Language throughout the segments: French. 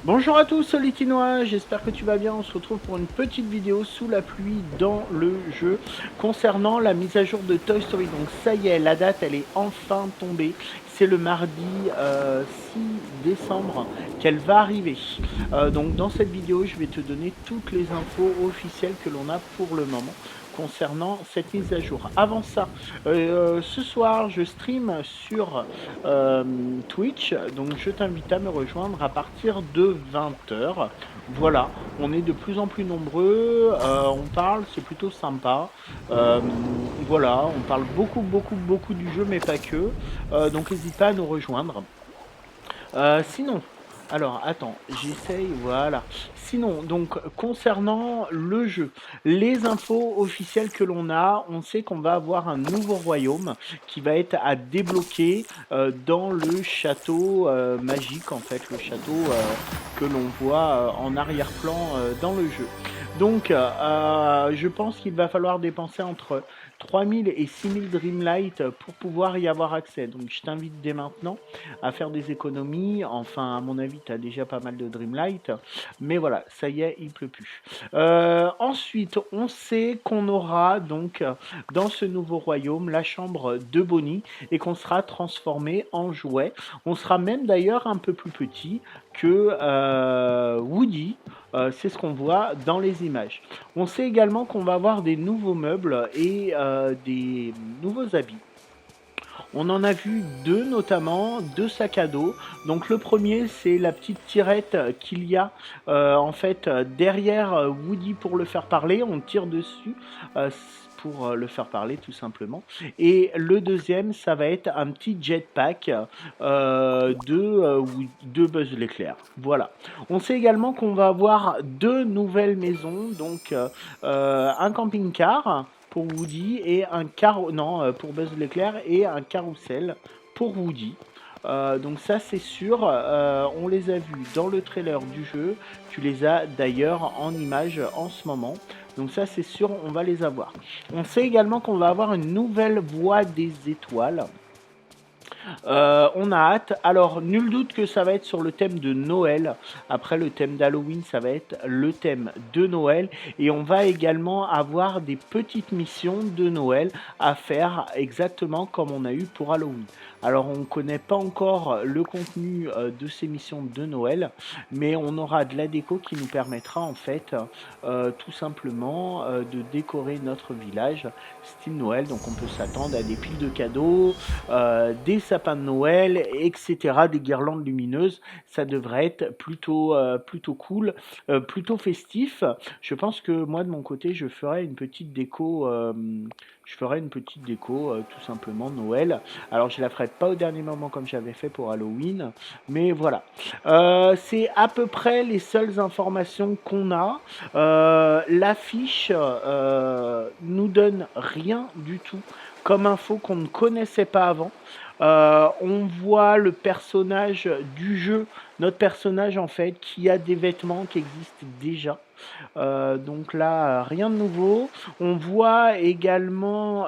Bonjour à tous, Solitinois, j'espère que tu vas bien. On se retrouve pour une petite vidéo sous la pluie dans le jeu concernant la mise à jour de Toy Story. Donc ça y est, la date elle est enfin tombée. C'est le mardi 6 décembre qu'elle va arriver. Donc dans cette vidéo, je vais te donner toutes les infos officielles que l'on a pour le moment concernant cette mise à jour. Avant ça, ce soir, je stream sur Twitch, donc je t'invite à me rejoindre à partir de 20 h. Voilà, on est de plus en plus nombreux, on parle, c'est plutôt sympa. Voilà, on parle beaucoup du jeu, mais pas que. Donc n'hésite pas à nous rejoindre. Sinon, alors attends, j'essaye, voilà. Sinon, donc concernant le jeu, les infos officielles que l'on a, on sait qu'on va avoir un nouveau royaume qui va être à débloquer dans le château magique, en fait, le château que l'on voit en arrière-plan dans le jeu. Donc, je pense qu'il va falloir dépenser entre 3000 et 6000 Dreamlight pour pouvoir y avoir accès. Donc, je t'invite dès maintenant à faire des économies. Enfin, à mon avis, tu as déjà pas mal de Dreamlight. Mais voilà, ça y est, il pleut plus. Ensuite, on sait qu'on aura donc dans ce nouveau royaume la chambre de Bonnie et qu'on sera transformé en jouet. On sera même d'ailleurs un peu plus petit que Woody. C'est ce qu'on voit dans les images. On sait également qu'on va avoir des nouveaux meubles et des nouveaux habits. On en a vu deux notamment, deux sacs à dos. Donc le premier c'est la petite tirette qu'il y a en fait derrière Woody pour le faire parler. On tire dessus pour le faire parler tout simplement. Et le deuxième ça va être un petit jetpack de Buzz l'éclair. Voilà. On sait également qu'on va avoir deux nouvelles maisons. Donc un camping-car pour Woody et un pour Buzz l'éclair et un carrousel pour Woody. Donc ça c'est sûr, on les a vus dans le trailer du jeu, tu les as d'ailleurs en image en ce moment. Donc ça c'est sûr, on va les avoir. On sait également qu'on va avoir une nouvelle voie des étoiles. On a hâte. Alors, nul doute que ça va être sur le thème de Noël. Après le thème d'Halloween, ça va être le thème de Noël. Et on va également avoir des petites missions de Noël à faire exactement comme on a eu pour Halloween. Alors, on ne connaît pas encore le contenu de ces missions de Noël, mais on aura de la déco qui nous permettra en fait tout simplement de décorer notre village style Noël. Donc, on peut s'attendre à des piles de cadeaux, des sapins de Noël, etc., des guirlandes lumineuses. Ça devrait être plutôt cool, plutôt festif. Je pense que moi de mon côté, je ferai une petite déco. Tout simplement Noël. Alors je la ferai pas au dernier moment comme j'avais fait pour Halloween, mais voilà. C'est à peu près les seules informations qu'on a. L'affiche nous donne rien du tout comme info qu'on ne connaissait pas avant. On voit le personnage du jeu, notre personnage en fait, qui a des vêtements qui existent déjà. Donc là, rien de nouveau. On voit également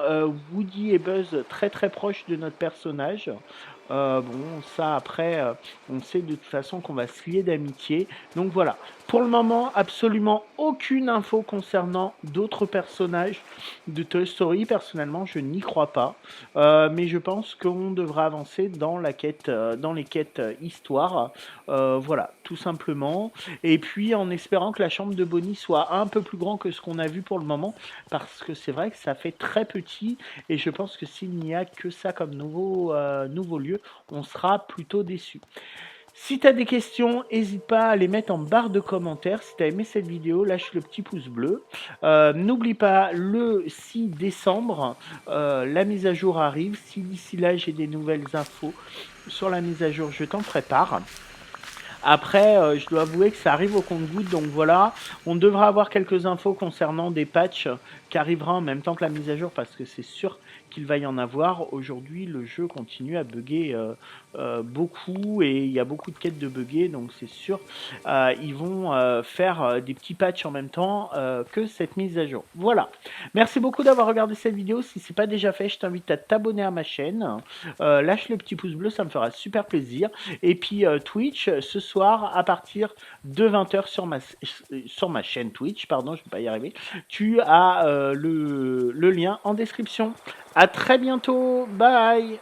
Woody et Buzz très proches de notre personnage. Bon, ça après, on sait de toute façon qu'on va se lier d'amitié. Donc voilà. Pour le moment, absolument aucune info concernant d'autres personnages de Toy Story. Personnellement, je n'y crois pas. Mais je pense qu'on devra avancer dans la quête, dans les quêtes histoire. Voilà, tout simplement. Et puis en espérant que la chambre de Bonnie soit un peu plus grand que ce qu'on a vu pour le moment, parce que c'est vrai que ça fait très petit. Et je pense que s'il n'y a que ça comme nouveau lieu, on sera plutôt déçu. Si tu as des questions, n'hésite pas à les mettre en barre de commentaires. Si tu as aimé cette vidéo, lâche le petit pouce bleu. N'oublie pas, le 6 décembre, la mise à jour arrive. Si d'ici là j'ai des nouvelles infos sur la mise à jour, je t'en ferai part. Après, je dois avouer que ça arrive au compte-gouttes, donc voilà. On devra avoir quelques infos concernant des patchs qui arriveront en même temps que la mise à jour, parce que c'est sûr qu'il va y en avoir. Aujourd'hui, le jeu continue à bugger beaucoup et il y a beaucoup de quêtes de buggés, donc c'est sûr, ils vont faire des petits patchs en même temps que cette mise à jour. Voilà. Merci beaucoup d'avoir regardé cette vidéo. Si ce n'est pas déjà fait, je t'invite à t'abonner à ma chaîne. Lâche le petit pouce bleu, ça me fera super plaisir. Et puis Twitch, ce soir, à partir de 20h sur ma chaîne Twitch, pardon, je ne vais pas y arriver, tu as le lien en description. À très bientôt, bye.